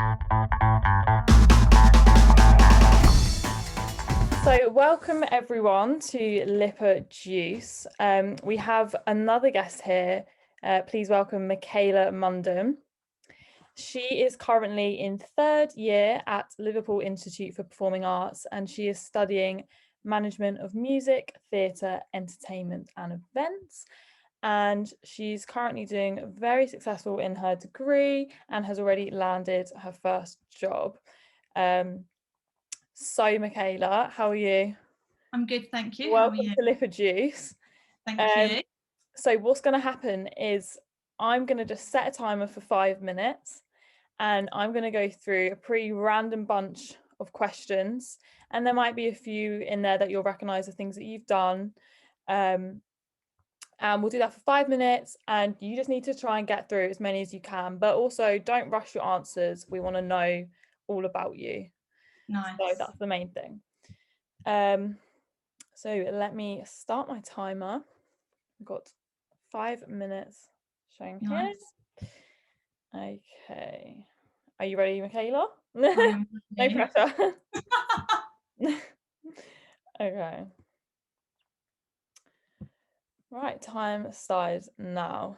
So welcome everyone to LIPA Juice. We have another guest here. Please welcome Michaela Mundham. She is currently in third year at Liverpool Institute for Performing Arts, and she is studying management of music, theatre, entertainment and events. And she's currently doing very successful in her degree and has already landed her first job. So Michaela, how are you? I'm good, thank you. Welcome How are you? to LIPA Juice. Thank you. So what's going to happen is I'm going to just set a timer for 5 minutes and I'm going to go through a pretty random bunch of questions, and there might be a few in there that you'll recognise the things that you've done. And we'll do that for 5 minutes, and you just need to try and get through as many as you can, but also don't rush your answers. We want to know all about you. Nice. So that's the main thing. So let me start my timer. I've got 5 minutes showing here. Okay. Are you ready, Michaela? No pressure. Okay. Right, time started now.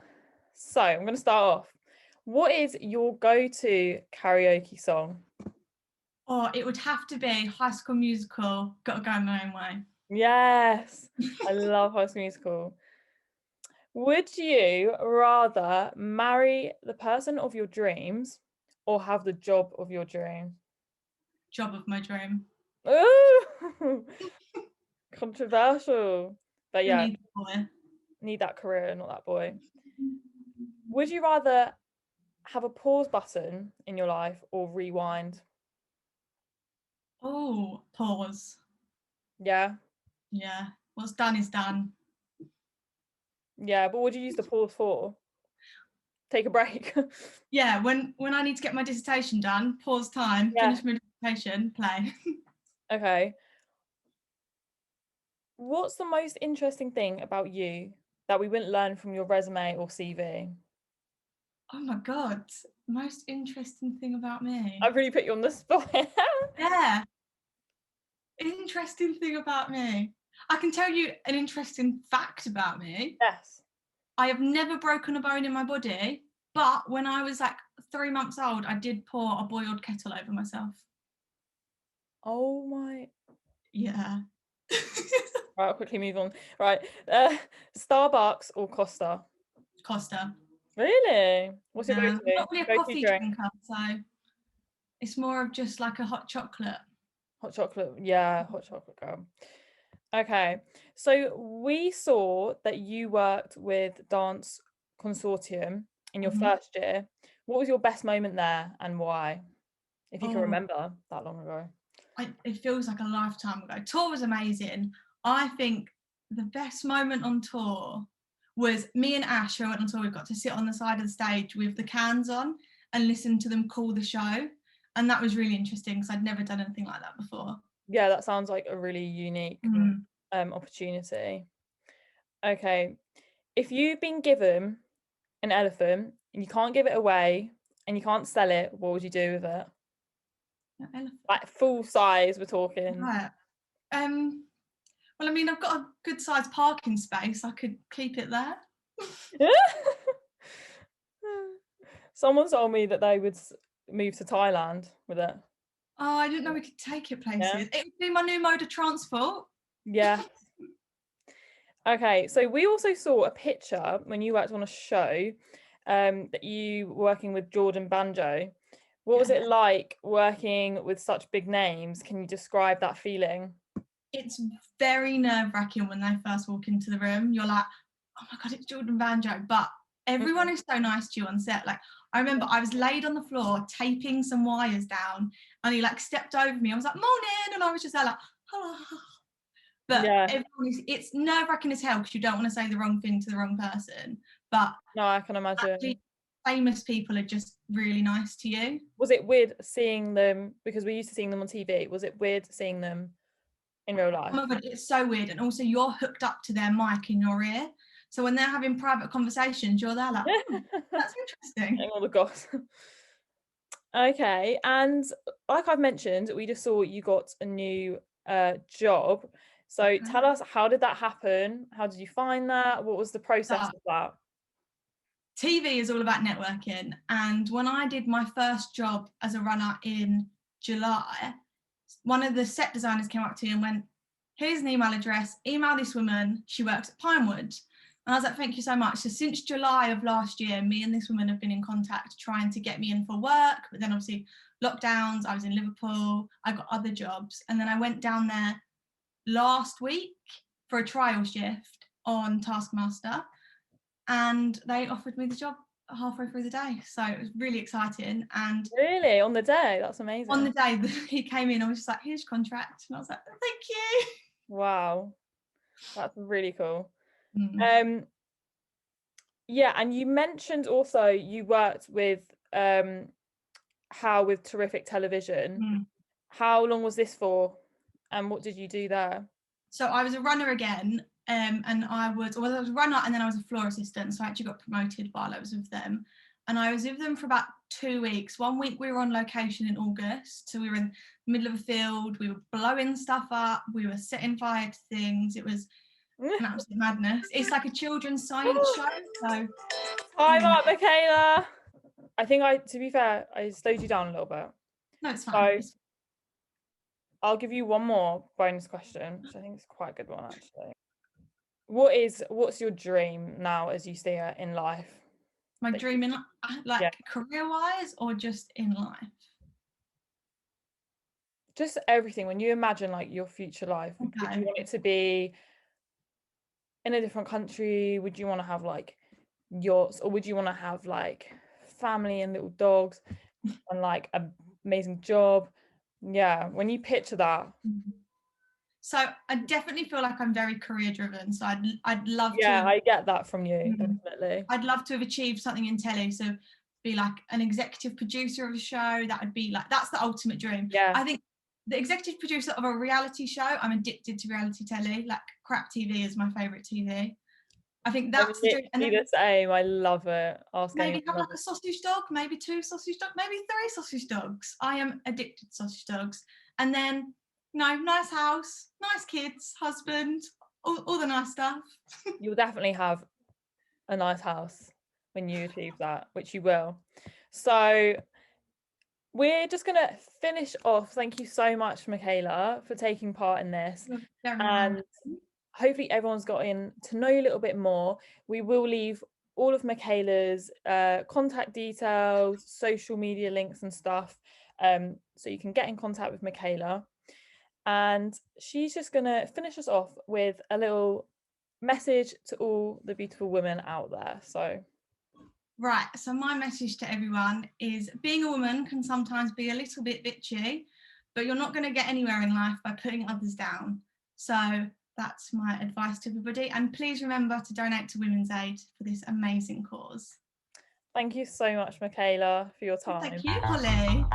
So I'm going to start off. What is your go-to karaoke song? Oh, it would have to be High School Musical, Gotta Go My Own Way. Yes, I love High School Musical. Would you rather marry the person of your dreams or have the job of your dream? Job of my dream. Ooh, controversial. But yeah, need that career, not that boy. Would you rather have a pause button in your life or rewind? Oh, pause. Yeah. Yeah. What's done is done. Yeah, but what do you use the pause for? Take a break. Yeah, when I need to get my dissertation done, pause time, finish my dissertation, play. Okay. What's the most interesting thing about you that we wouldn't learn from your resume or CV? Oh my God. Most interesting thing about me. I've really put you on the spot. Yeah. Interesting thing about me. I can tell you an interesting fact about me. Yes. I have never broken a bone in my body, but when I was like 3 months old, I did pour a boiled kettle over myself. Oh my. Yeah. Right, I'll quickly move on. Right. Starbucks or Costa? Costa. Really? What's your Yeah. go-to? I'm not really a Go-to coffee drink? drinker, so it's more of just like a hot chocolate. Hot chocolate. Yeah, hot chocolate girl. Okay. So we saw that you worked with Dance Consortium in your first year. What was your best moment there and why? If you can remember that long ago. It feels like a lifetime ago. Tour was amazing. I think the best moment on tour was me and Ash, who went on tour. We got to sit on the side of the stage with the cans on and listen to them call the show. And that was really interesting because I'd never done anything like that before. Yeah, that sounds like a really unique opportunity. Okay. If you've been given an elephant and you can't give it away and you can't sell it, what would you do with it? Like full size, we're talking. Right. Well, I mean, I've got a good sized parking space. I could keep it there. Someone told me that they would move to Thailand with it. Oh, I didn't know we could take it places. Yeah. It would be my new mode of transport. Yeah. Okay, so we also saw a picture when you worked on a show that you were working with Jordan Banjo. What was it like working with such big names? Can you describe that feeling? It's very nerve-wracking when they first walk into the room. You're like, oh my God, it's Jordan Banjo. But everyone is so nice to you on set. Like, I remember I was laid on the floor taping some wires down and he like stepped over me. I was like, morning. And I was just there like, hello. But it's nerve-wracking as hell because you don't want to say the wrong thing to the wrong person. But no, I can imagine. Actually, famous people are just really nice to you. Was it weird seeing them, because we're used to seeing them on TV? Was it weird seeing them in real life? Oh my God, it's so weird. And also you're hooked up to their mic in your ear. So when they're having private conversations, you're there like, that's interesting. Oh my God. Okay, and like I've mentioned, we just saw you got a new job. So tell us, how did that happen? How did you find that? What was the process So, of that? TV is all about networking. And when I did my first job as a runner in July, one of the set designers came up to me and went, "Here's an email address, email this woman, she works at Pinewood." And I was like, "Thank you so much." So since July of last year, me and this woman have been in contact trying to get me in for work. But then obviously lockdowns, I was in Liverpool, I got other jobs. And then I went down there last week for a trial shift on Taskmaster, and they offered me the job halfway through the day. So it was really exciting. And Really? On the day? That's on amazing. the day that he came in, I was just like, "Here's your contract." And I was like, "Thank you." Wow. That's really cool. Mm. Yeah, and you mentioned also you worked with How with Terrific Television. Mm. How long was this for? And what did you do there? So I was a runner again, and I was a runner and then I was a floor assistant. So I actually got promoted while I was with them. And I was with them for about 2 weeks. 1 week we were on location in August. So we were in the middle of a field, we were blowing stuff up, we were setting fire to things. It was an absolute madness. It's like a children's science show. So Time yeah. up, Michaela. I think to be fair, I slowed you down a little bit. No, it's fine. So I'll give you one more bonus question, which I think is quite a good one actually. What's your dream now as you see it in life? My Like, dream in yeah, career-wise or just in life? just everything. When you imagine like your future life, would you Okay. want it to be in a different country? Would you want to have like yachts, or would you want to have like family and little dogs and like an amazing job? Yeah, when you picture that. So I definitely feel like I'm very career driven. So I'd love to Yeah, have, I get that from you, mm, definitely. I'd love to have achieved something in telly. So be like an executive producer of a show. That would be like, that's the ultimate dream. Yeah, I think the executive producer of a reality show, I'm addicted to reality telly. Like crap TV is my favorite TV. I think I'm that's the dream. And literally then the same. I love it. Ask maybe have anyone. like a sausage dog, maybe 2 sausage dogs, maybe 3 sausage dogs. I am addicted to sausage dogs. And then, nice house, nice kids, husband, all the nice stuff. You'll definitely have a nice house when you achieve that, which you will. So we're just gonna finish off. Thank you so much, Michaela, for taking part in this. You're very And welcome. hopefully everyone's gotten to know you a little bit more. We will leave all of Michaela's contact details, social media links and stuff, so you can get in contact with Michaela. And she's just gonna finish us off with a little message to all the beautiful women out there. So Right, so my message to everyone is being a woman can sometimes be a little bit bitchy, but you're not going to get anywhere in life by putting others down. So that's my advice to everybody. And please remember to donate to Women's Aid for this amazing cause. thank you so much, Michaela, for your Well, time. thank you, Holly.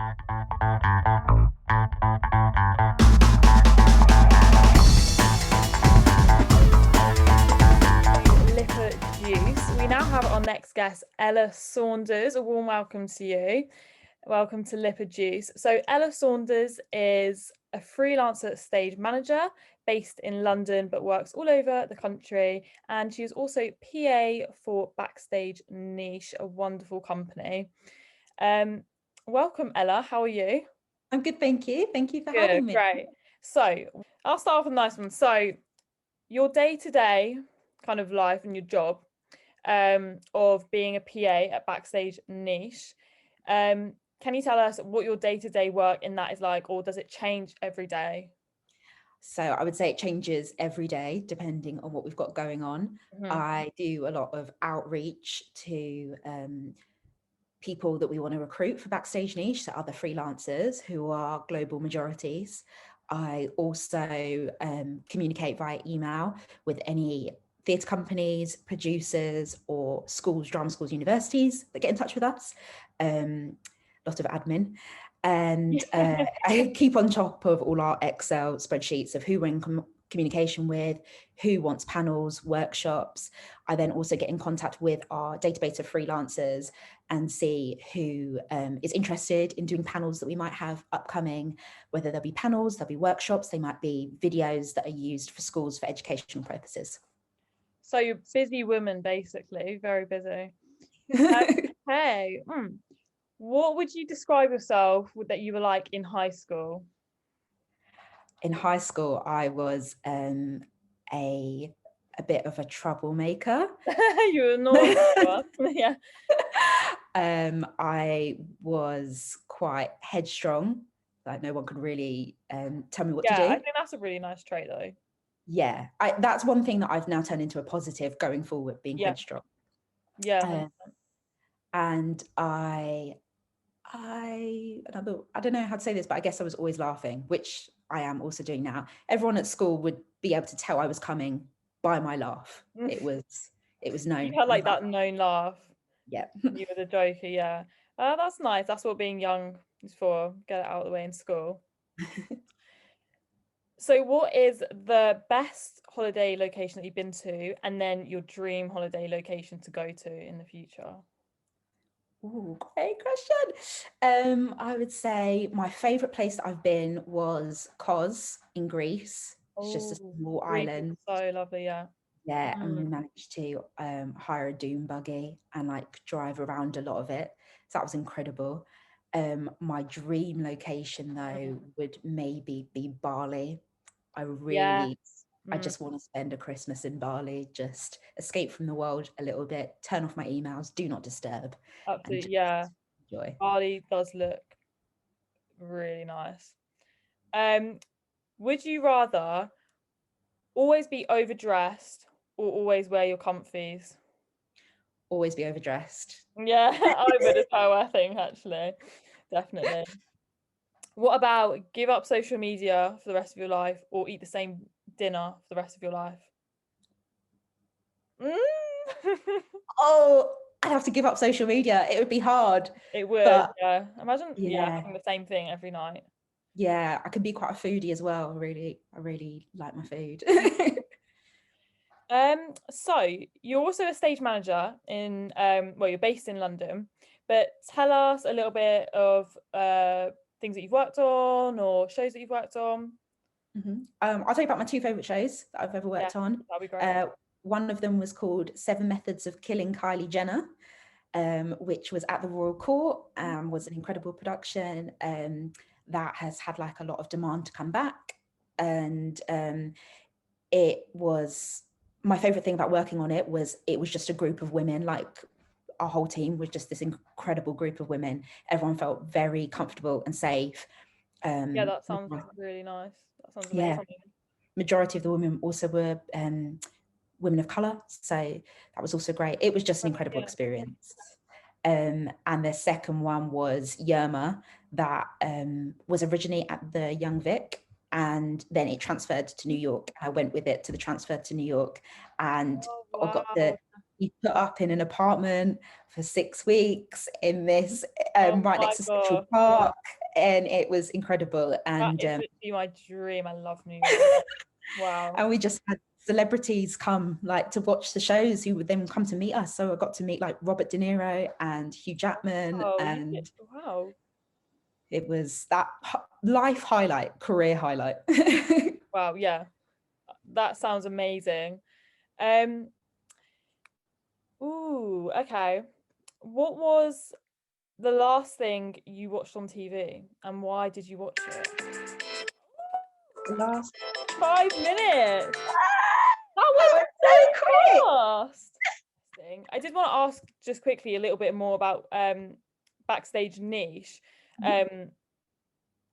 LIPA Juice. We now have our next guest, Ella Saunders. A warm welcome to you. Welcome to LIPA Juice. So Ella Saunders is a freelancer stage manager based in London, but works all over the country. And she is also PA for Backstage Niche, a wonderful company. Welcome, Ella. How are you? I'm good, thank you. Thank you for Good, having me. great. So I'll start off with a nice one. So your day-to-day kind of life and your job of being a PA at Backstage Niche. Can you tell us what your day-to-day work in that is like, or does it change every day? So I would say it changes every day depending on what we've got going on. I do a lot of outreach to people that we want to recruit for Backstage Niche, so other freelancers who are global majorities. I also communicate via email with any theatre companies, producers, or schools, drama schools, universities that get in touch with us. Lot of admin. And I keep on top of all our Excel spreadsheets of who we're in communication with, who wants panels, workshops. I then also get in contact with our database of freelancers and see who is interested in doing panels that we might have upcoming, whether there'll be panels, there'll be workshops, they might be videos that are used for schools for educational purposes. So you're busy woman, basically, very busy. Hey, what would you describe yourself that you were like in high school? In high school, I was a bit of a troublemaker. You were naughty one. Yeah. I was quite headstrong. Like no one could really tell me what to do. I think that's a really nice trait, though. Yeah, that's one thing that I've now turned into a positive going forward, being headstrong. Yeah. And I don't know how to say this, but I guess I was always laughing, which I am also doing now. Everyone at school would be able to tell I was coming by my laugh. It was known. You had like that known laugh. Yeah. You were the joker, yeah. That's nice. That's what being young is for. Get it out of the way in school. So what is the best holiday location that you've been to, and then your dream holiday location to go to in the future? Ooh, great question. I would say my favorite place that I've been was Kos in Greece. It's just a small island. So lovely, yeah. Yeah, and we managed to hire a dune buggy and like drive around a lot of it. So that was incredible. My dream location though would maybe be Bali. I just want to spend a Christmas in Bali, just escape from the world a little bit, turn off my emails, do not disturb. Absolutely, yeah. Enjoy. Bali does look really nice. Would you rather always be overdressed or always wear your comfies? Always be overdressed. Yeah, I would as well, I think, actually. Definitely. What about give up social media for the rest of your life or eat the same dinner for the rest of your life? Oh, I'd have to give up social media. It would be hard. It would, yeah. Imagine, yeah, having the same thing every night. Yeah, I can be quite a foodie as well. I really like my food. So you're also a stage manager in well, you're based in London, but tell us a little bit of things that you've worked on or shows that you've worked on. I'll tell you about my two favorite shows that I've ever worked on. That'd be great. One of them was called 7 Methods of Killing Kylie Jenner, which was at the Royal Court, was an incredible production that has had like a lot of demand to come back. And it was, my favorite thing about working on it was just a group of women, like our whole team was just this incredible group of women. Everyone felt very comfortable and safe. Yeah, that sounds really nice. That sounds amazing. Yeah, majority of the women also were women of color, so that was also great. It was just an incredible experience. And the second one was Yerma, that was originally at the Young Vic, and then it transferred to New York. I went with it to the transfer to New York, and I got to be put up in an apartment for 6 weeks in this right next to Central Park, and it was incredible. And that is literally my dream. I love New York. Wow. And we just had celebrities come like to watch the shows who would then come to meet us. So I got to meet like Robert De Niro and Hugh Jackman. And wow. It was that life highlight, career highlight. Wow, yeah. That sounds amazing. Ooh, okay. What was the last thing you watched on TV and why did you watch it? The last 5 minutes. That was so quick. I did want to ask just quickly a little bit more about Backstage Niche,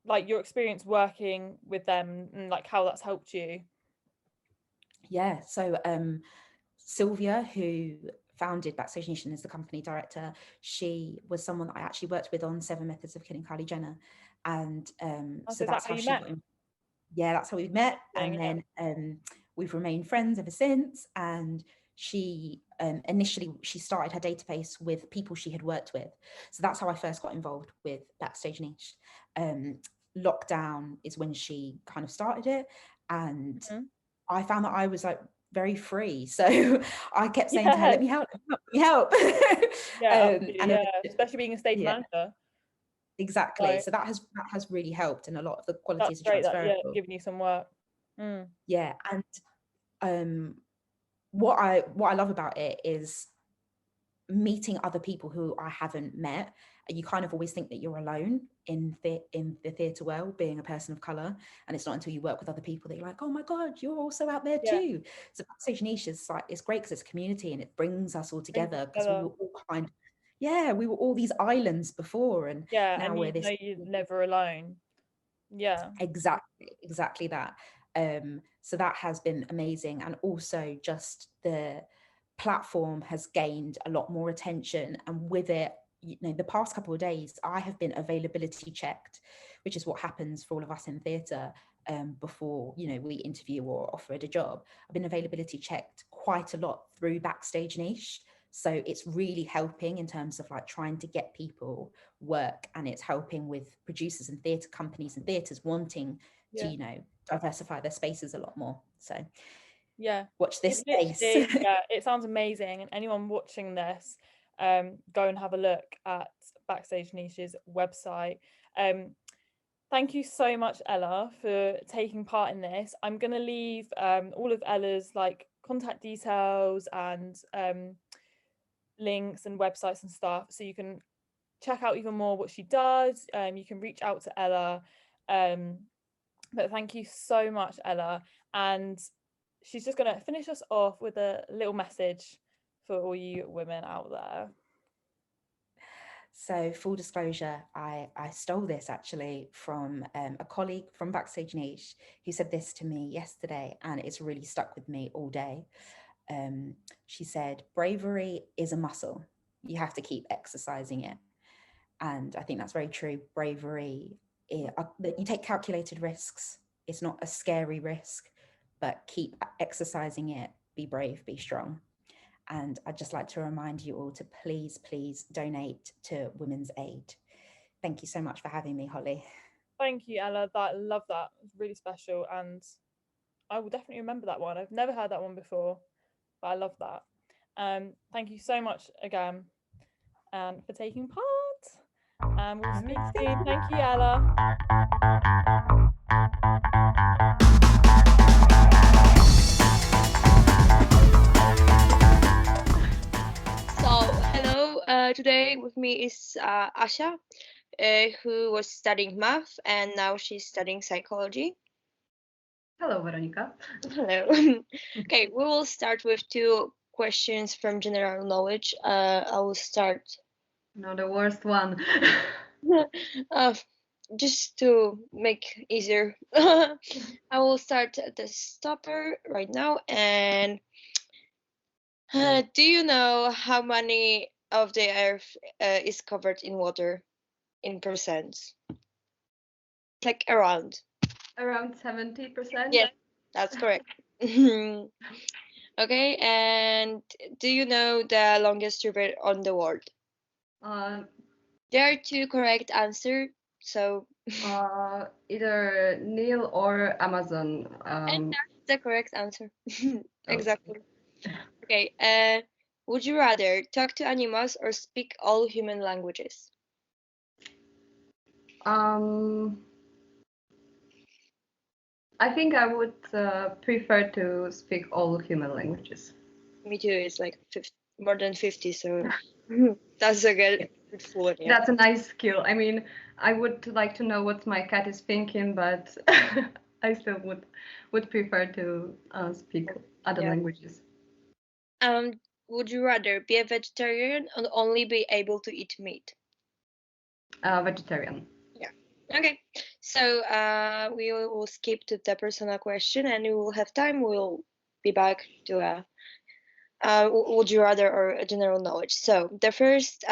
like your experience working with them and like how that's helped you. Yeah, so Sylvia, who founded Backstage Niche and is the company director, she was someone that I actually worked with on 7 Methods of Killing Kylie Jenner, and so that's how she met. Yeah, that's how we met, and then we've remained friends ever since. And she initially she started her database with people she had worked with, so that's how I first got involved with Backstage Niche. Lockdown is when she kind of started it, and I found that I was like very free. So I kept saying to her, let me help, let me help. And especially being a stage manager. Exactly. So that has really helped, and a lot of the qualities are transferable. Giving you some work. Yeah. And what I love about it is meeting other people who I haven't met. You kind of always think that you're alone in the theatre world, being a person of colour, and it's not until you work with other people that you're like, oh my god, you're also out there too. So Backstage Niche is like, it's great because it's a community and it brings us all together, because we were all we were all these islands before, and now we're this. You're never alone. Exactly that. So that has been amazing, and also just the platform has gained a lot more attention, and with it, the past couple of days I have been availability checked, which is what happens for all of us in theatre before we interview or offered a job. I've been availability checked quite a lot through Backstage Niche, so it's really helping in terms of like trying to get people work, and it's helping with producers and theatre companies and theatres wanting to diversify their spaces a lot more. So watch this space. It sounds amazing, and anyone watching this, go and have a look at Backstage Niche's website. Thank you so much, Ella, for taking part in this. I'm going to leave all of Ella's like contact details and links and websites and stuff, so you can check out even more what she does. You can reach out to Ella. But thank you so much, Ella. And she's just going to finish us off with a little message for all you women out there. So full disclosure, I stole this actually from a colleague from Backstage Niche who said this to me yesterday, and it's really stuck with me all day. She said, bravery is a muscle. You have to keep exercising it. And I think that's very true. Bravery, you take calculated risks. It's not a scary risk, but keep exercising it. Be brave, be strong. And I'd just like to remind you all to please, please donate to Women's Aid. Thank you so much for having me, Holly. Thank you, Ella. I love that. It's really special, and I will definitely remember that one. I've never heard that one before, but I love that. Thank you so much again, and for taking part. And we'll speak soon. Thank you, Ella. Today with me is Asha, who was studying math, and now she's studying psychology. Hello, Veronica. Hello. Okay, we will start with 2 questions from general knowledge. I will start. No, the worst one. Just to make easier. I will start at the stopper right now. And do you know how many of the Earth is covered in water in percents? Like around. Around 70%? Yes, that's correct. Okay, and do you know the longest river on the world? There are 2 correct answers, so either Nile or Amazon. And that's the correct answer. Exactly. Okay, would you rather talk to animals or speak all human languages? I think I would prefer to speak all human languages. Me too. It's like more than 50, so that's a good one. Yeah. That's a nice skill. I mean, I would like to know what my cat is thinking, but I still would prefer to speak other languages. Would you rather be a vegetarian or only be able to eat meat? Vegetarian. Yeah. Okay. So we will skip to the personal question, and we will have time. We'll be back to a would you rather or a general knowledge. So the first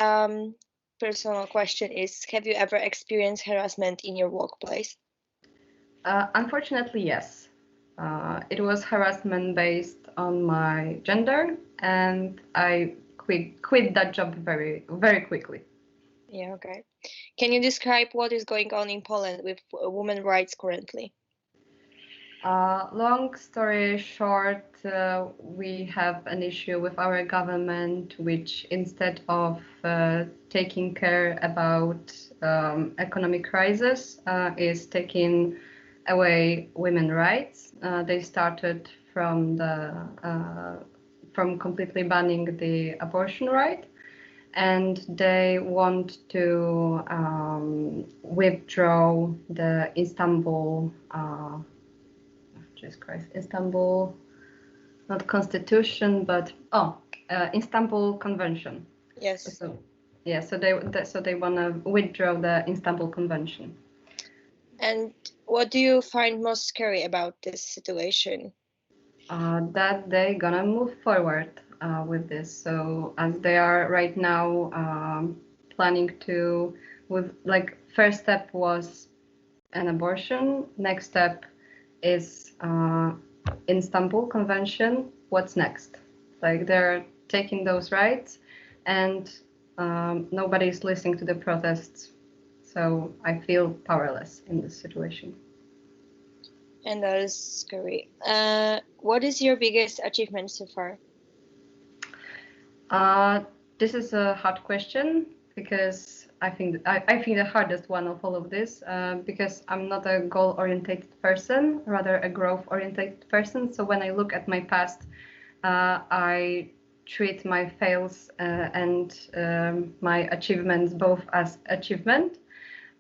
personal question is: have you ever experienced harassment in your workplace? Unfortunately, yes. It was harassment based on my gender, and I quit that job very, very quickly. Yeah, okay. Can you describe what is going on in Poland with women's rights currently? Long story short, we have an issue with our government, which instead of taking care about economic crisis, is taking away women's rights. They started from completely banning the abortion right, and they want to withdraw the Istanbul. Jesus Christ, Istanbul, not constitution, but Istanbul Convention. Yes. So yeah, so they want to withdraw the Istanbul Convention. And what do you find most scary about this situation? That they gonna move forward with this. So as they are right now planning to, with like first step was an abortion. Next step is Istanbul Convention. What's next? Like they're taking those rights, and nobody's listening to the protests. So I feel powerless in this situation. And that is scary. What is your biggest achievement so far? This is a hard question because I think the hardest one of all of this because I'm not a goal-oriented person, rather a growth-oriented person. So when I look at my past, I treat my fails and my achievements both as achievement.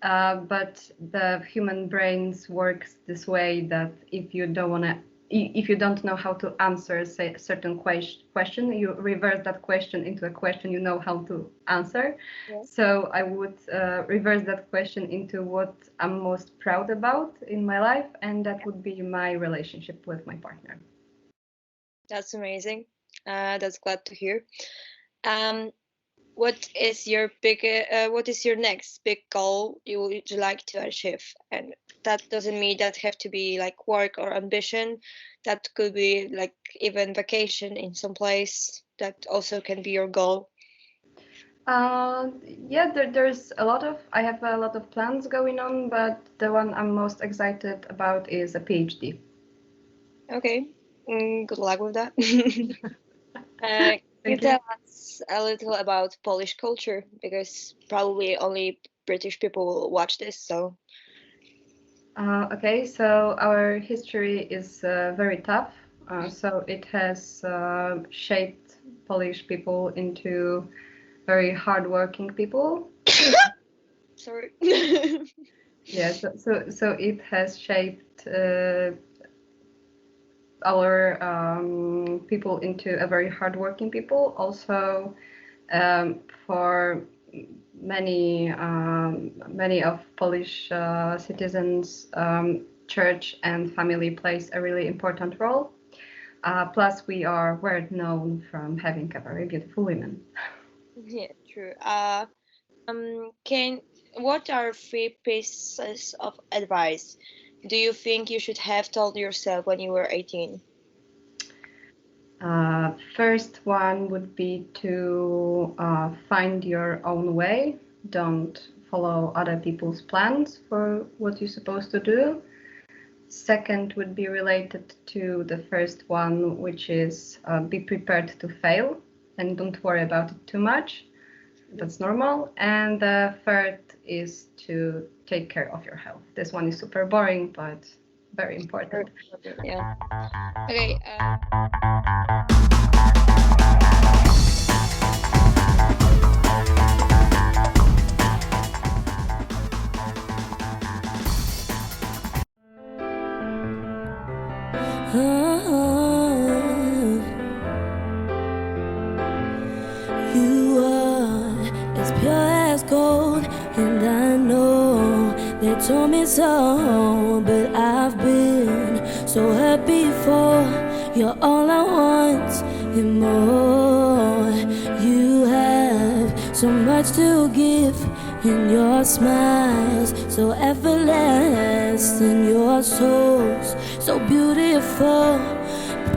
But the human brains works this way that if you don't know how to answer say a certain question, you reverse that question into a question you know how to answer. Yeah. So I would reverse that question into what I'm most proud about in my life, and that would be my relationship with my partner. That's amazing. That's glad to hear. What is your next big goal you would like to achieve? And that doesn't mean that have to be like work or ambition. That could be like even vacation in some place. That also can be your goal. Yeah, I have a lot of plans going on, but the one I'm most excited about is a PhD. Okay, good luck with that. Can you tell us a little about Polish culture? Because probably only British people will watch this, so. Okay, so our history is very tough. So it has shaped Polish people into very hardworking people. Sorry. Yeah, so it has shaped our people into a very hardworking people. Also, for many of Polish citizens, church and family plays a really important role. Plus, we are well known from having a very beautiful women. Yeah, true. What are 3 pieces of advice do you think you should have told yourself when you were 18? First one would be to find your own way. Don't follow other people's plans for what you're supposed to do. Second would be related to the first one, which is be prepared to fail and don't worry about it too much. That's normal. And the third is to take care of your health. This one is super boring, but very important. Yeah. Okay. You are as pure as gold, and I know they told me so, but I've been so hurt before. You're all I want and more. You have so much to give in your smiles, so effortless, in your soul's so beautiful.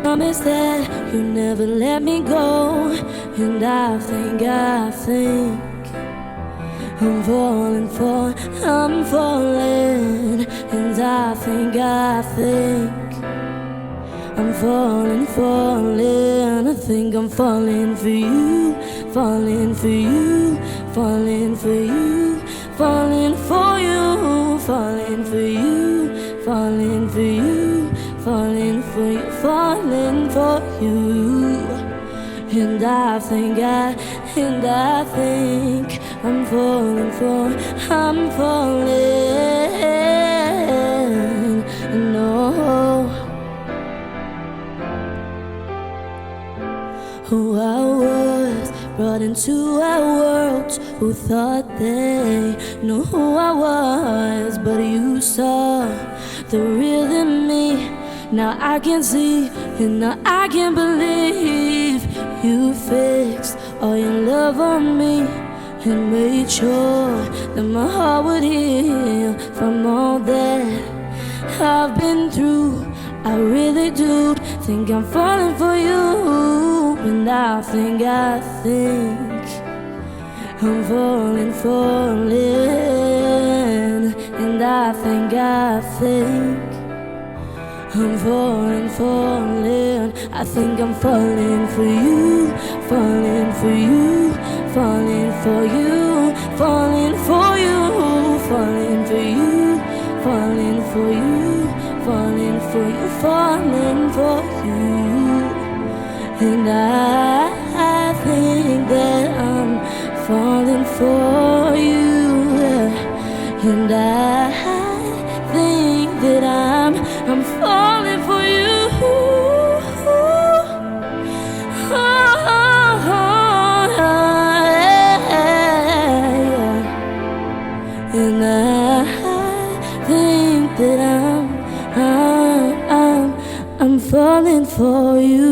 Promise that you'll never let me go. And I think I'm falling, and I think falling, falling. I think I'm falling for you, falling for you, falling for you, falling for you, falling for you, falling for you, falling for you, falling for you. And I think I'm falling I'm falling. No. Who I was brought into our world, who thought they knew who I was, but you saw the real in me. Now I can see, and now I can believe you fixed all your love on me and made sure that my heart would heal from all that I've been through. I really do think I'm falling for you, and I think I'm falling, falling, and I think I'm falling, falling. I think I'm falling for you, falling for you, falling for you, falling for you, falling for you, falling for you, falling for you, falling for you. And I think that I'm falling for you, and I think that I'm falling for you. And I think that I'm falling for you.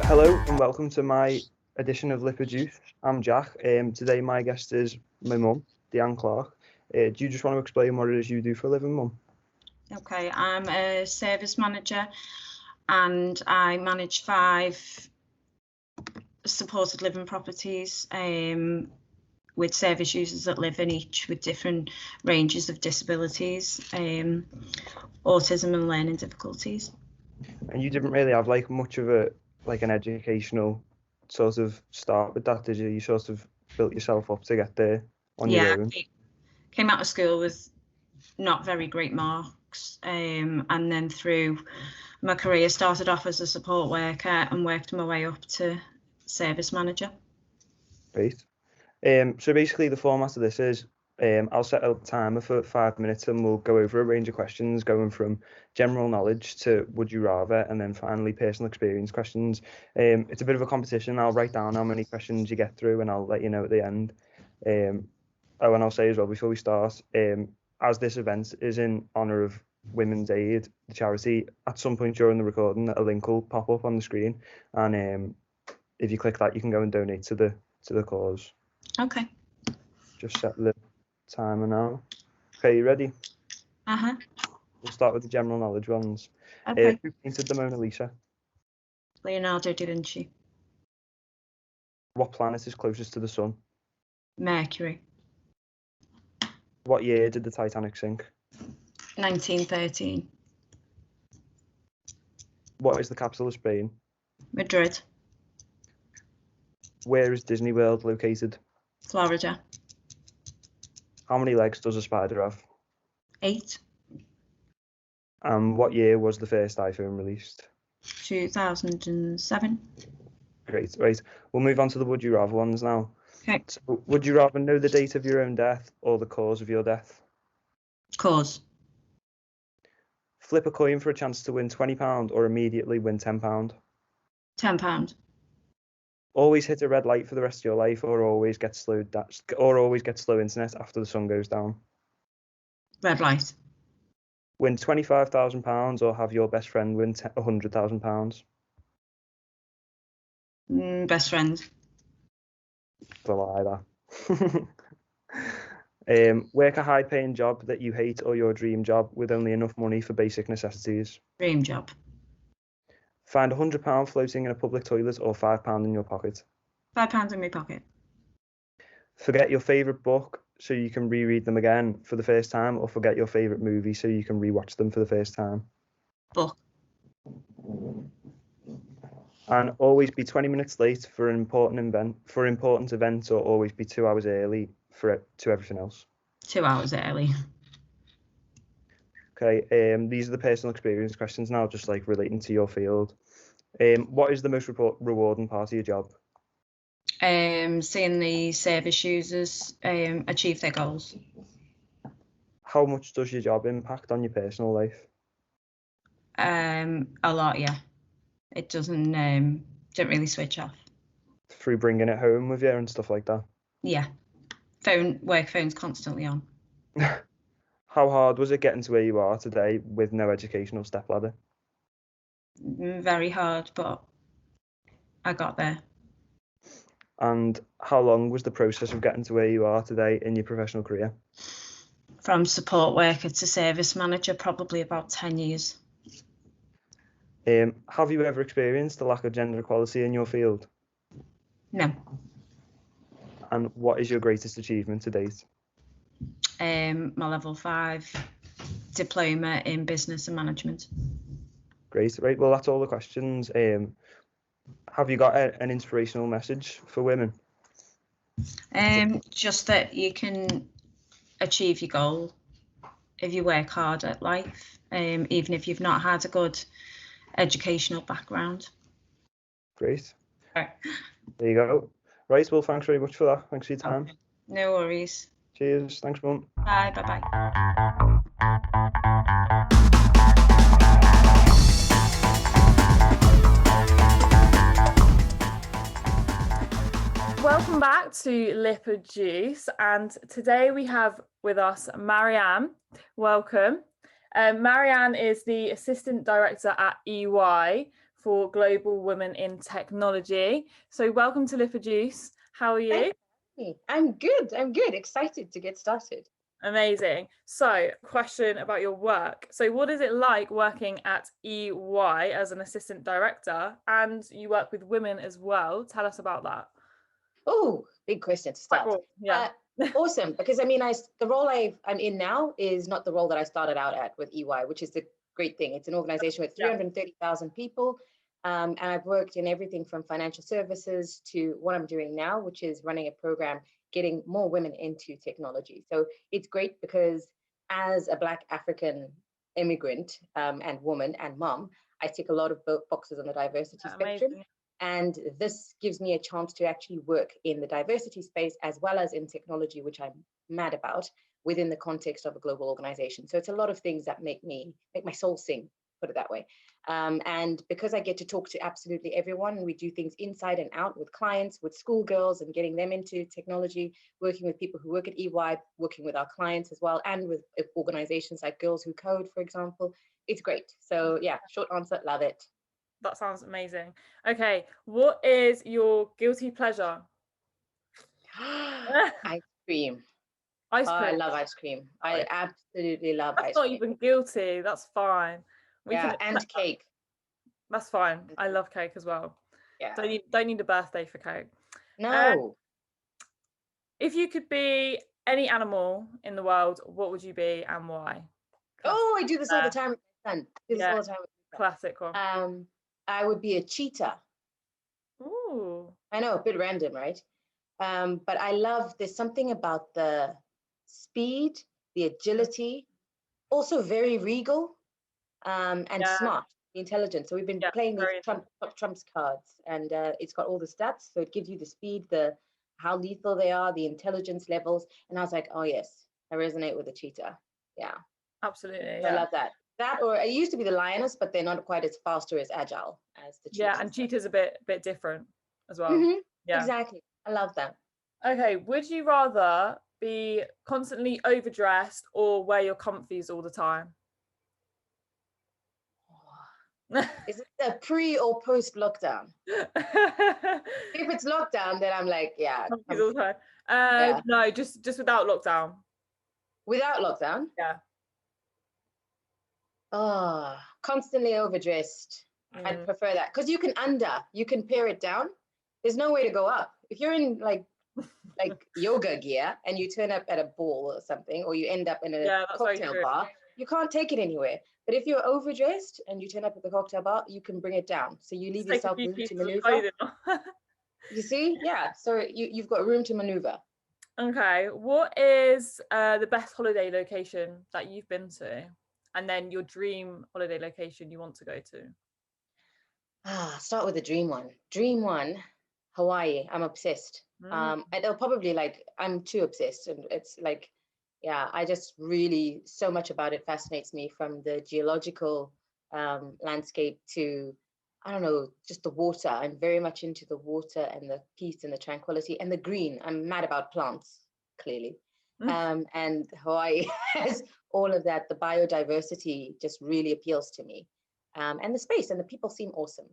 Hello and welcome to my edition of LIPA Juice. I'm Jack. Today my guest is my mum, Deanne Clark. Do you just want to explain what it is you do for a living, Mum? Okay, I'm a service manager and I manage 5 supported living properties with service users that live in each with different ranges of disabilities, autism and learning difficulties. And you didn't really have like much of an educational sort of start with that, did you? You sort of built yourself up to get there on your own. Yeah, came out of school with not very great marks, and then through my career started off as a support worker and worked my way up to service manager. Great. So basically the format of this is I'll set a timer for 5 minutes and we'll go over a range of questions going from general knowledge to would you rather, and then finally personal experience questions. It's a bit of a competition. I'll write down how many questions you get through and I'll let you know at the end. And I'll say as well before we start, as this event is in honour of Women's Aid, the charity, at some point during the recording a link will pop up on the screen, and if you click that you can go and donate to the cause. Okay. Just set the timer now. Okay, you ready? We'll start with the general knowledge ones. Okay. Who painted the Mona Lisa? Leonardo da Vinci. What planet is closest to the sun? Mercury. What year did the Titanic sink? 1913. What is the capital of Spain? Madrid. Where is Disney World located? Florida. How many legs does a spider have? 8. What year was the first iPhone released? 2007. Great, right. We'll move on to the would you rather ones now. Okay. So, would you rather know the date of your own death or the cause of your death? Cause. Flip a coin for a chance to win £20 or immediately win £10? £10. Always hit a red light for the rest of your life, or always get slow internet after the sun goes down? Red light. Win £25,000 or have your best friend win £100,000? Best friend. It's a lie, that. Work a high-paying job that you hate or your dream job with only enough money for basic necessities? Dream job. Find £100 floating in a public toilet or £5 in your pocket. £5 in my pocket. Forget your favourite book so you can reread them again for the first time, or forget your favourite movie so you can rewatch them for the first time. Book. And always be 20 minutes late for an important event, or always be 2 hours early to everything else. 2 hours early. Okay, these are the personal experience questions now, just like relating to your field. What is the most rewarding part of your job? Seeing the service users achieve their goals. How much does your job impact on your personal life? A lot, yeah. It doesn't don't really switch off. Through bringing it home with you and stuff like that? Yeah. Work phone's constantly on. How hard was it getting to where you are today with no educational stepladder? Very hard, but I got there. And how long was the process of getting to where you are today in your professional career? From support worker to service manager, probably about 10 years. Have you ever experienced the lack of gender equality in your field? No. And what is your greatest achievement to date? My level 5 diploma in business and management. Great, right, well that's all the questions. Have you got an inspirational message for women? Just that you can achieve your goal if you work hard at life, even if you've not had a good educational background. Great. Right. There you go. Right, well thanks very much for that. Thanks for your time. No worries. Cheers. Thanks, Mum. Bye. Bye. Welcome back to LIPA Juice, and today we have with us Marianne. Welcome. Marianne is the Assistant Director at EY for Global Women in Technology. So welcome to LIPA Juice. How are you? I'm good. Excited to get started. Amazing. So, question about your work. So, what is it like working at EY as an assistant director, and you work with women as well? Tell us about that. Oh, big question to start. Cool. Yeah. Awesome. Because I mean, the role I'm in now is not the role that I started out at with EY, which is the great thing. It's an organization with 330,000 people. And I've worked in everything from financial services to what I'm doing now, which is running a program, getting more women into technology. So it's great because as a Black African immigrant and woman and mom, I tick a lot of boxes on the diversity spectrum. Amazing. And this gives me a chance to actually work in the diversity space as well as in technology, which I'm mad about, within the context of a global organization. So it's a lot of things that make my soul sing, put it that way. And because I get to talk to absolutely everyone, we do things inside and out with clients, with schoolgirls and getting them into technology, working with people who work at EY, working with our clients as well, and with organizations like Girls Who Code, for example. It's great. So yeah, short answer, love it. That sounds amazing. Okay, what is your guilty pleasure? Ice cream. Ice cream. I love ice cream. I absolutely love ice cream. That's not even guilty. That's fine. And cake. That's fine. I love cake as well. Yeah. Don't need a birthday for cake. No. If you could be any animal in the world, what would you be and why? Oh, I do this all the time with my son. Classic one. I would be a cheetah. Ooh. I know, a bit random, right? But there's something about the speed, the agility, also very regal, and smart, intelligent. So we've been playing these Trump's cards, and it's got all the stats. So it gives you the speed, how lethal they are, the intelligence levels. And I was like, oh yes, I resonate with the cheetah. Yeah. Absolutely. So I love that. That, or it used to be the lioness, but they're not quite as fast or as agile as the cheetah. Yeah, and cheetah's a bit different as well. Mm-hmm. Yeah, exactly. I love that. Okay, would you rather be constantly overdressed or wear your comfies all the time? Is it a pre or post lockdown? If it's lockdown, then I'm like, comfies all the time. No, just without lockdown. Without lockdown? Yeah. Oh, constantly overdressed. I'd prefer that, because you can pare it down. There's no way to go up. If you're in like yoga gear and you turn up at a ball or something, or you end up in a cocktail bar, you can't take it anywhere. But if you're overdressed and you turn up at the cocktail bar, you can bring it down. So you leave yourself room to maneuver. You see? Yeah. So you've got room to maneuver. Okay. What is the best holiday location that you've been to? And then your dream holiday location you want to go to? Start with the dream one. Dream one, Hawaii. I'm obsessed. It'll probably I'm too obsessed, and it's like, yeah, I just really, so much about it fascinates me, from the geological landscape to, I don't know, just the water. I'm very much into the water and the peace and the tranquility and the green. I'm mad about plants, clearly. And Hawaii has all of that. The biodiversity just really appeals to me. And the space and the people seem awesome.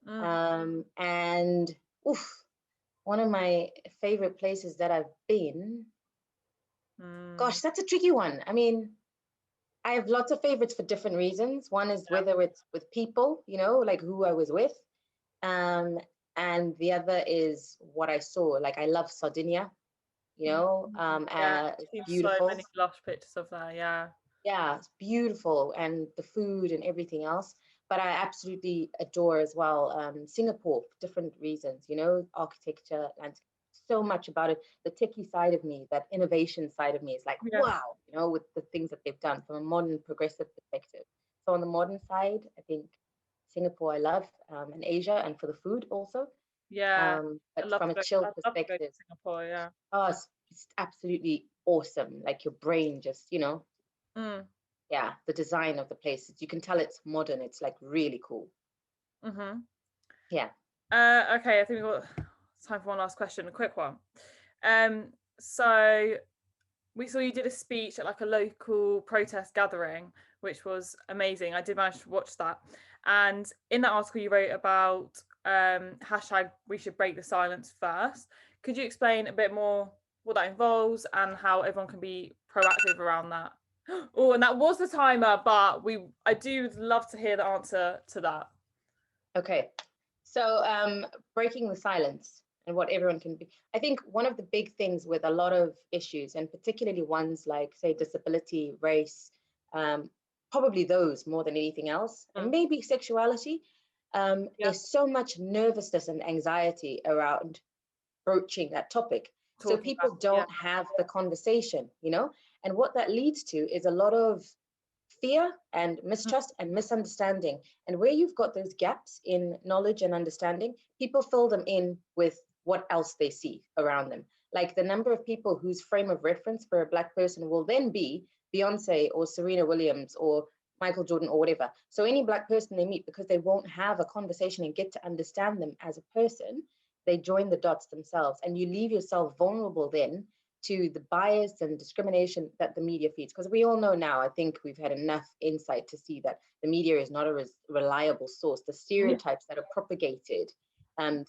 And one of my favorite places that I've been, gosh, that's a tricky one. I mean, I have lots of favorites for different reasons. One is whether it's with people, like who I was with. And the other is what I saw. Like, I love Sardinia, beautiful. So many lush pictures of that, yeah, it's beautiful, and the food and everything else. But I absolutely adore as well Singapore for different reasons, architecture, landscape, so much about it. The techie side of me, that innovation side of me is like, wow, with the things that they've done from a modern progressive perspective. So on the modern side, I think Singapore I love, and Asia, and for the food also. But from a chill perspective, Singapore, it's absolutely awesome. Like, your brain just, yeah, the design of the place, you can tell it's modern. It's like really cool. Yeah. Okay, I think we've got time for one last question, a quick one. So we saw you did a speech at like a local protest gathering, which was amazing. I did manage to watch that. And in that article you wrote about hashtag we should break the silence first. Could you explain a bit more what that involves and how everyone can be proactive around that? Oh, and that was the timer, but I do love to hear the answer to that. Okay, so breaking the silence and what everyone can be. I think one of the big things with a lot of issues, and particularly ones like, say, disability, race, probably those more than anything else, and maybe sexuality, there's so much nervousness and anxiety around broaching that topic. So people don't have the conversation, and what that leads to is a lot of fear and mistrust and misunderstanding. And where you've got those gaps in knowledge and understanding, people fill them in with what else they see around them. Like, the number of people whose frame of reference for a Black person will then be Beyonce or Serena Williams or Michael Jordan or whatever. So any Black person they meet, because they won't have a conversation and get to understand them as a person, they join the dots themselves, and you leave yourself vulnerable then to the bias and discrimination that the media feeds. Because we all know now, I think we've had enough insight to see that the media is not a reliable source. The stereotypes that are propagated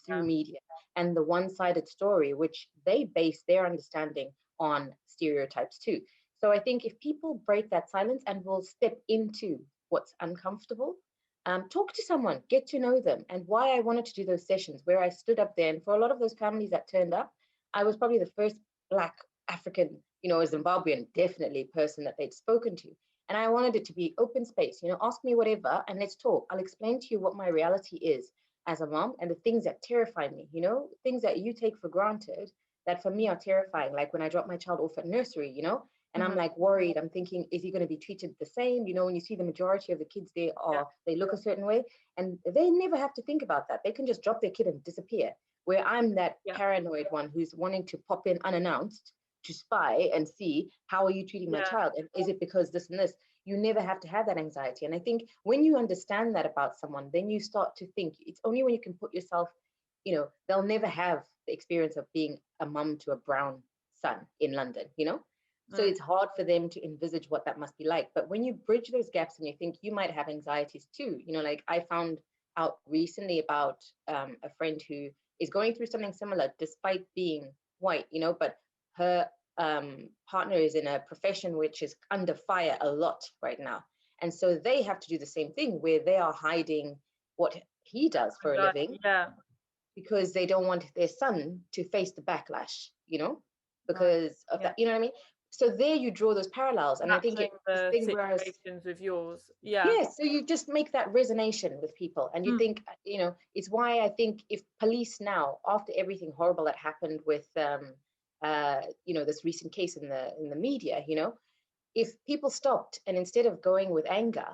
through media, and the one-sided story, which they base their understanding on stereotypes too. So I think if people break that silence and will step into what's uncomfortable, talk to someone, get to know them. And why I wanted to do those sessions where I stood up there, and for a lot of those families that turned up, I was probably the first Black African, a Zimbabwean, definitely person that they'd spoken to. And I wanted it to be open space, ask me whatever and let's talk. I'll explain to you what my reality is as a mom and the things that terrify me, things that you take for granted that for me are terrifying. Like when I drop my child off at nursery, and I'm like worried, I'm thinking, is he going to be treated the same? When you see the majority of the kids there they look a certain way, and they never have to think about that. They can just drop their kid and disappear. Where I'm that paranoid one who's wanting to pop in unannounced to spy and see, how are you treating my child? And is it because this and this? You never have to have that anxiety. And I think when you understand that about someone, then you start to think, it's only when you can put yourself, they'll never have the experience of being a mum to a brown son in London, So it's hard for them to envisage what that must be like. But when you bridge those gaps and you think you might have anxieties too, like I found out recently about a friend who is going through something similar despite being white, but her partner is in a profession which is under fire a lot right now. And so they have to do the same thing where they are hiding what he does for a living, Yeah. because they don't want their son to face the backlash, because of that, you know what I mean? So there you draw those parallels. And I think it's the thing where situations with yours. Yeah. yes, so you just make that resonation with people, and you think, it's why I think if police now, after everything horrible that happened with this recent case in the media, if people stopped and instead of going with anger,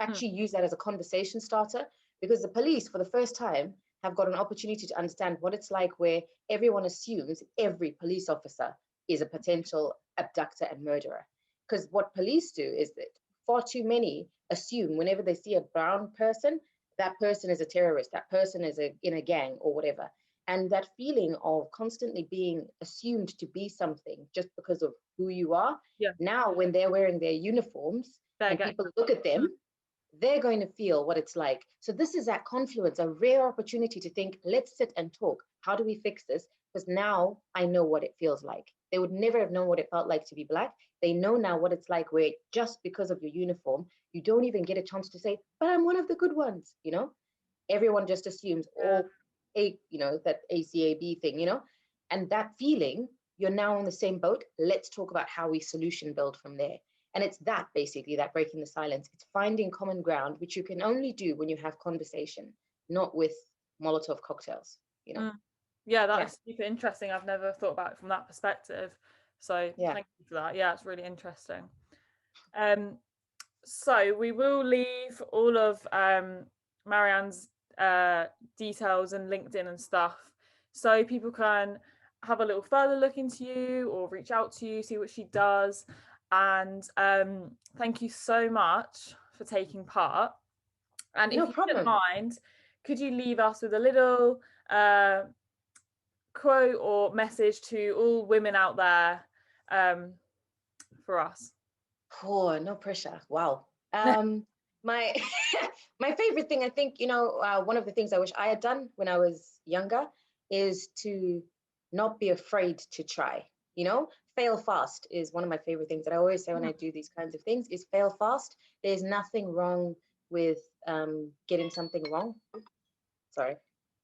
actually use that as a conversation starter, because the police for the first time have got an opportunity to understand what it's like where everyone assumes every police officer is a potential abductor and murderer. Because what police do is that far too many assume whenever they see a brown person, that person is a terrorist, that person is in a gang or whatever. And that feeling of constantly being assumed to be something just because of who you are. Yeah. Now, when they're wearing their uniforms and people look at them, they're going to feel what it's like. So this is that confluence, a rare opportunity to think, let's sit and talk. How do we fix this? Because now I know what it feels like. They would never have known what it felt like to be Black. They know now what it's like where just because of your uniform, you don't even get a chance to say, but I'm one of the good ones, Everyone just assumes that ACAB thing, and that feeling, you're now on the same boat. Let's talk about how we solution build from there. And it's that basically, that breaking the silence. It's finding common ground, which you can only do when you have conversation, not with Molotov cocktails, Yeah, that is super interesting. I've never thought about it from that perspective. So thank you for that. Yeah, it's really interesting. So we will leave all of Marianne's details and LinkedIn and stuff, so people can have a little further look into you or reach out to you, see what she does. And thank you so much for taking part. And if you don't mind, could you leave us with a little quote or message to all women out there for us? Oh, no pressure. Wow. My my favorite thing, I think, one of the things I wish I had done when I was younger is to not be afraid to try. Fail fast is one of my favorite things that I always say when I do these kinds of things, is fail fast. There's nothing wrong with getting something wrong. Sorry.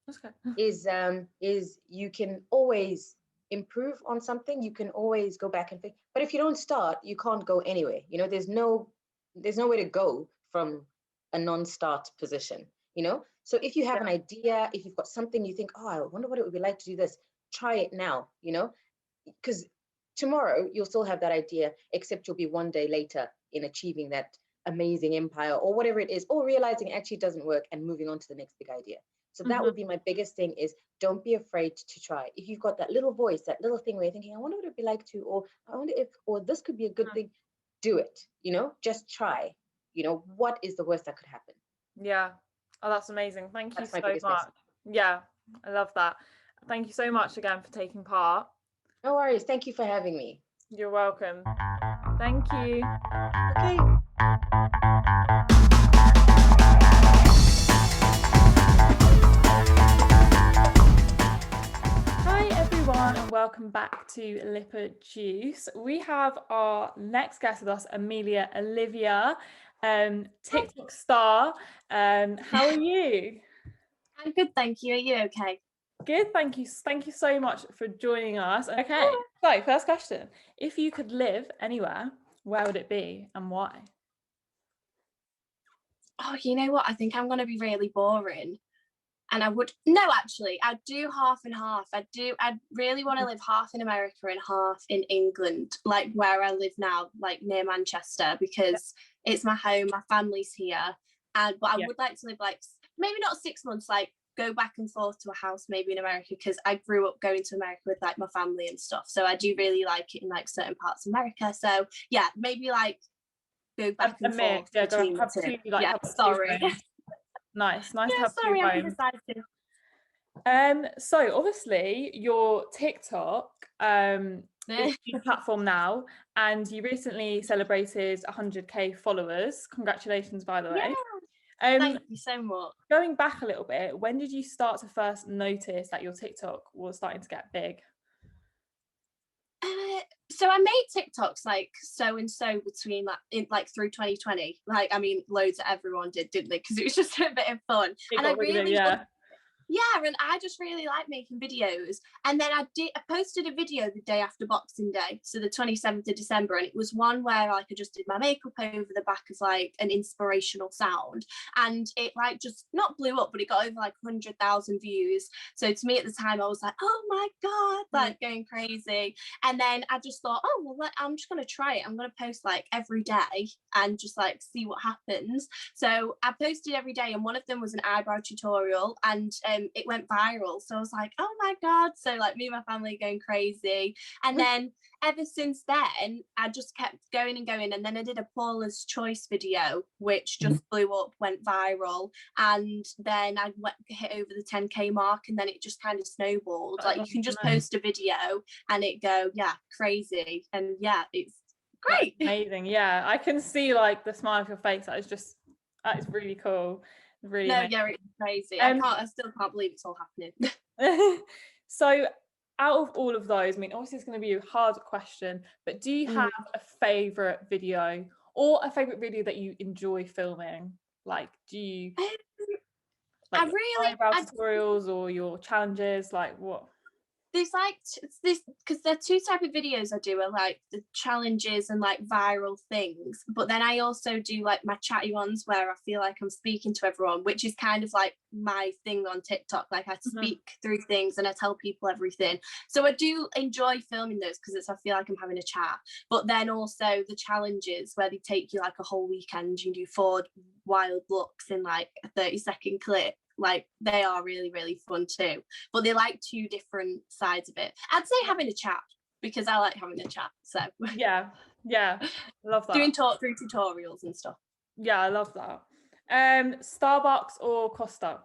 Okay. Is you can always improve on something. You can always go back and fix. But if you don't start, you can't go anywhere. There's nowhere to go from a non-start position. So if you have an idea, if you've got something you think, oh, I wonder what it would be like to do this, try it now. Because tomorrow you'll still have that idea, except you'll be one day later in achieving that amazing empire or whatever it is, or realizing it actually doesn't work and moving on to the next big idea. So that would be my biggest thing, is don't be afraid to try. If you've got that little voice, that little thing where you're thinking, I wonder what it'd be like to, or I wonder if, or this could be a good thing, do it, just try. What is the worst that could happen? Yeah. Oh, that's amazing. Thank you so much. Yeah, I love that. Thank you so much again for taking part. No worries. Thank you for having me. You're welcome. Thank you. Okay. Hi everyone, and welcome back to LIPA Juice. We have our next guest with us, Amelia Olivia, TikTok star. How are you? I'm good, thank you. Are you okay? Good, thank you. Thank you so much for joining us. Okay, so first question. If you could live anywhere, where would it be and why? Oh, you know what? I think I'm going to be really boring. And I'd do half and half. I'd really want to live half in America and half in England, like where I live now, like near Manchester, because it's my home, my family's here. But I would like to live like, maybe not 6 months, like go back and forth to a house maybe in America, because I grew up going to America with like my family and stuff. So I do really like it in like certain parts of America. So yeah, maybe like go back and forth between the two. Yeah, sorry. Nice to have sorry, two I'm homes. indecisive. So obviously your TikTok is a platform now, and you recently celebrated 100k followers. Congratulations, by the way. Thank you so much. Going back a little bit, when did you start to first notice that your TikTok was starting to get big? So I made TikToks like so and so between through 2020. Like, I mean, loads of everyone didn't they? Because it was just a bit of fun. And I really yeah, and I just really like making videos. And then I posted a video the day after Boxing Day, so the 27th of December, and it was one where like I just did my makeup over the back of like an inspirational sound, and it like just not blew up, but it got over like 100,000 views. So to me at the time, I was like, oh my god, like going crazy. And then I just thought, oh well, I'm just gonna try it. I'm gonna post like every day and just like see what happens. So I posted every day, and one of them was an eyebrow tutorial, and it went viral. So I was like, oh my god. So like me and my family going crazy. And then ever since then I just kept going and going, and then I did a Paula's Choice video which just blew up, went viral, and then I hit over the 10k mark, and then it just kind of snowballed. Like you can just post a video and it go crazy, and it's great. That's amazing. Yeah, I can see like the smile of your face. That is really cool. Really amazing. Yeah, it's crazy. I still can't believe it's all happening. So out of all of those, I mean, obviously it's going to be a hard question, but do you have a favorite video or a favorite video that you enjoy filming? Like, do you like eyebrow tutorials or your challenges? Like what? There's like this, because there are two type of videos I do, are like the challenges and like viral things, but then I also do like my chatty ones where I feel like I'm speaking to everyone, which is kind of like my thing on TikTok. Like I speak through things and I tell people everything, so I do enjoy filming those because I feel like I'm having a chat. But then also the challenges where they take you like a whole weekend, you do 4 wild looks in like a 30-second clip. Like they are really, really fun too, but they like 2 different sides of it. I'd say having a chat, because I like having a chat. So yeah, love that. Doing talk through tutorials and stuff. Yeah, I love that. Starbucks or Costa?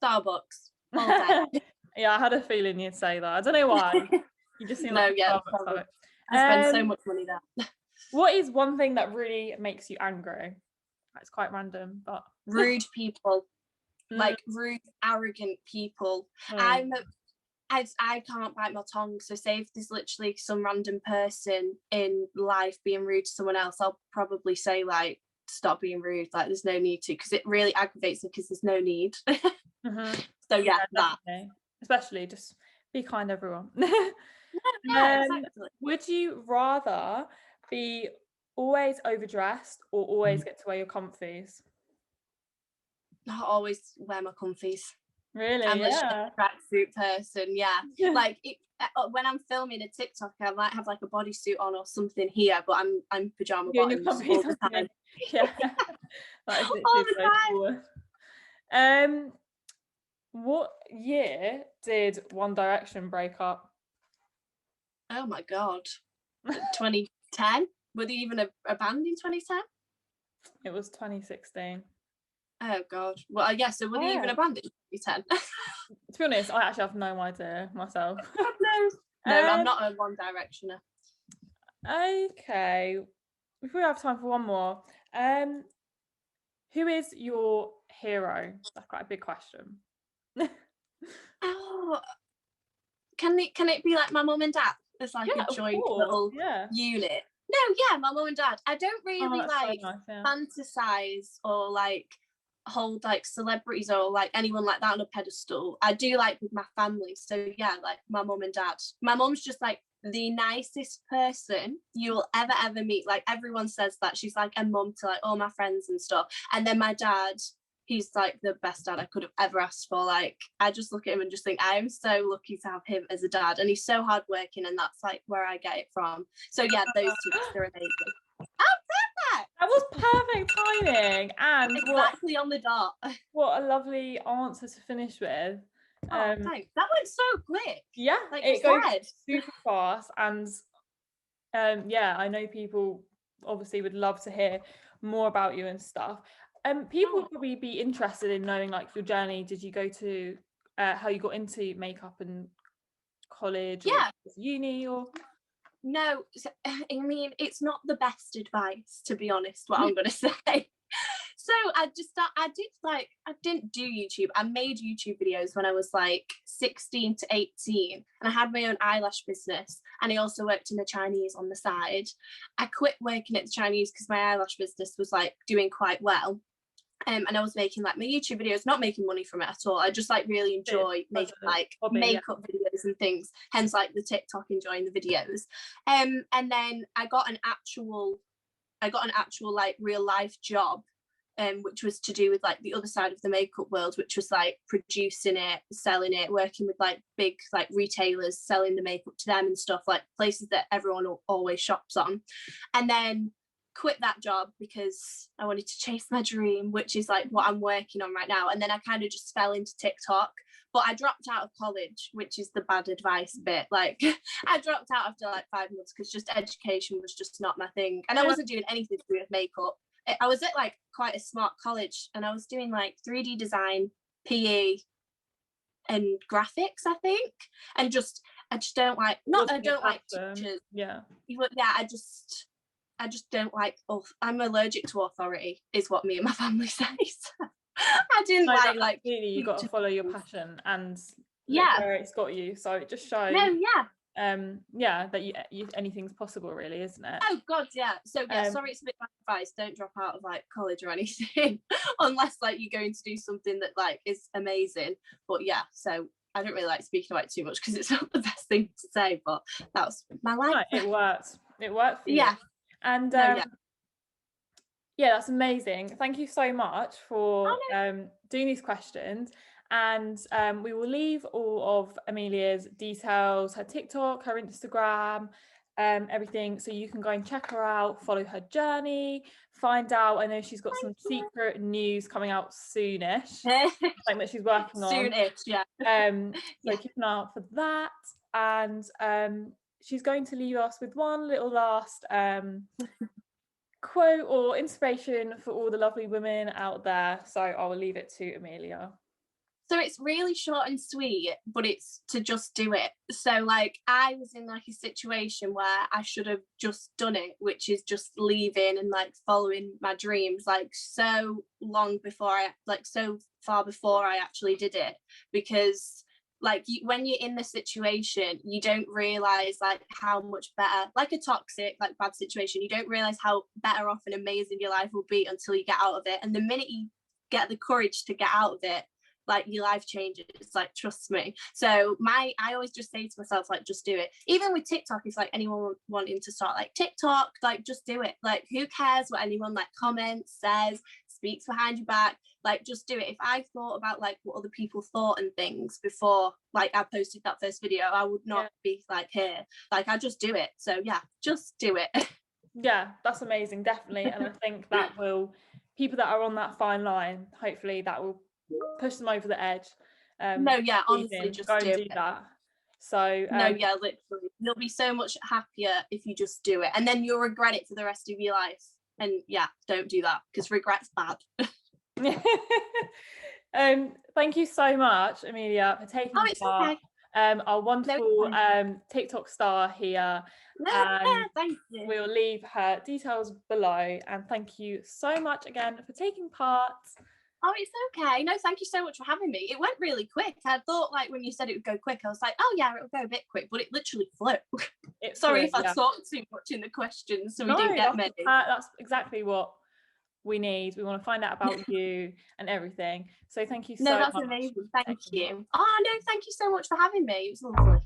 Starbucks all day. Yeah, I had a feeling you'd say that. I don't know why. You just seem like Starbucks. I spend so much money there. What is one thing that really makes you angry? It's quite random, but rude people. Like rude, arrogant people. I can't bite my tongue, so say if there's literally some random person in life being rude to someone else, I'll probably say like, stop being rude, like there's no need to, because it really aggravates me because there's no need. So yeah, that definitely. Especially just be kind, everyone. Exactly. Would you rather be always overdressed or always get to wear your comfies? I always wear my comfies. Really? I'm a tracksuit person. Like when I'm filming a TikTok, I might have like a bodysuit on or something here, but I'm pajama bottoms all the time. That is all the time. What year did One Direction break up? Oh my god, 2010. Were they even a band in 2010? It was 2016. Oh god. Well, I guess so. Were they even a band in 2010? To be honest, I actually have no idea myself. No, I'm not a One Directioner. Okay, if we have time for one more, who is your hero? That's quite a big question. Oh, can it be like my mum and dad? It's like a joint little unit. No, my mum and dad. I don't really fantasize or like hold like celebrities or like anyone like that on a pedestal. I do like with my family. So yeah, like my mum and dad. My mum's just like the nicest person you will ever meet. Like everyone says that she's like a mum to like all my friends and stuff. And then my dad, he's like the best dad I could have ever asked for. Like I just look at him and just think I am so lucky to have him as a dad, and he's so hardworking, and that's like where I get it from. So yeah, those two are amazing. That was perfect timing, and exactly on the dot. What a lovely answer to finish with. Oh, thanks. That went so quick. Yeah, like it goes super fast, and I know people obviously would love to hear more about you and stuff. People would probably be interested in knowing like your journey. Did you go to how you got into makeup and college or uni or? No, I mean, it's not the best advice, to be honest, what I'm going to say. So So I didn't do YouTube. I made YouTube videos when I was like 16 to 18, and I had my own eyelash business, and I also worked in the Chinese on the side. I quit working at the Chinese because my eyelash business was like doing quite well. And I was making like my YouTube videos, not making money from it at all. I just like really enjoy making like makeup videos and things, hence like the TikTok, enjoying the videos. And then I got an actual like real life job, which was to do with like the other side of the makeup world, which was like producing it, selling it, working with like big like retailers, selling the makeup to them and stuff, like places that everyone always shops on. And then quit that job because I wanted to chase my dream, which is like what I'm working on right now. And then I kind of just fell into TikTok, but I dropped out of college, which is the bad advice bit. Like I dropped out after like 5 months because just education was just not my thing, and I wasn't doing anything to do with makeup. I was at like quite a smart college, and I was doing like 3D design, PE, and graphics, I think. And I just don't like, not I don't like teachers. Yeah, I just don't like, I'm allergic to authority, is what me and my family says. I didn't like you got to follow your passion, and where it's got you. So it just shows that you anything's possible, really, isn't it? Oh god, yeah. So sorry, it's a bit bad advice. Don't drop out of like college or anything unless like you're going to do something that like is amazing. But yeah, so I don't really like speaking about it too much because it's not the best thing to say, but that was my life. No, it worked for you. And that's amazing. Thank you so much for doing these questions. And we will leave all of Amelia's details, her TikTok, her Instagram, everything, so you can go and check her out, follow her journey, find out. I know she's got some secret news coming out soonish, something that she's working on. Soonish, yeah. So keep an eye out for that. And she's going to leave us with one little last quote or inspiration for all the lovely women out there. So I will leave it to Amelia. So it's really short and sweet, but it's to just do it. So like I was in like a situation where I should have just done it, which is just leaving and like following my dreams, like so far before I actually did it. Because like when you're in the situation, you don't realize like how much better, like a toxic, like bad situation, you don't realize how better off and amazing your life will be until you get out of it. And the minute you get the courage to get out of it, like your life changes, like trust me. So I always just say to myself, like, just do it. Even with TikTok, if like anyone wanting to start like TikTok, like just do it. Like who cares what anyone like comments, says, speaks behind your back, like just do it. If I thought about like what other people thought and things before like I posted that first video, I would not be like here. Like I just do it. So yeah, just do it. Yeah, that's amazing, definitely. And I think that will, people that are on that fine line, hopefully that will push them over the edge. Honestly, just go and do that. So literally, you'll be so much happier if you just do it, and then you'll regret it for the rest of your life. And don't do that because regret's bad. Thank you so much, Amelia, for taking part. Okay. Our wonderful TikTok star here. Thank you. We'll leave her details below, and thank you so much again for taking part. Oh, it's okay. No, thank you so much for having me. It went really quick. I thought like when you said it would go quick, I was like, oh yeah, it'll go a bit quick, but it literally flew. Sorry if I talked too much in the questions, so we didn't get many. That's exactly what we need. We want to find out about you and everything. So thank you so much. No, that's amazing. Thank you. Oh no, thank you so much for having me. It was lovely.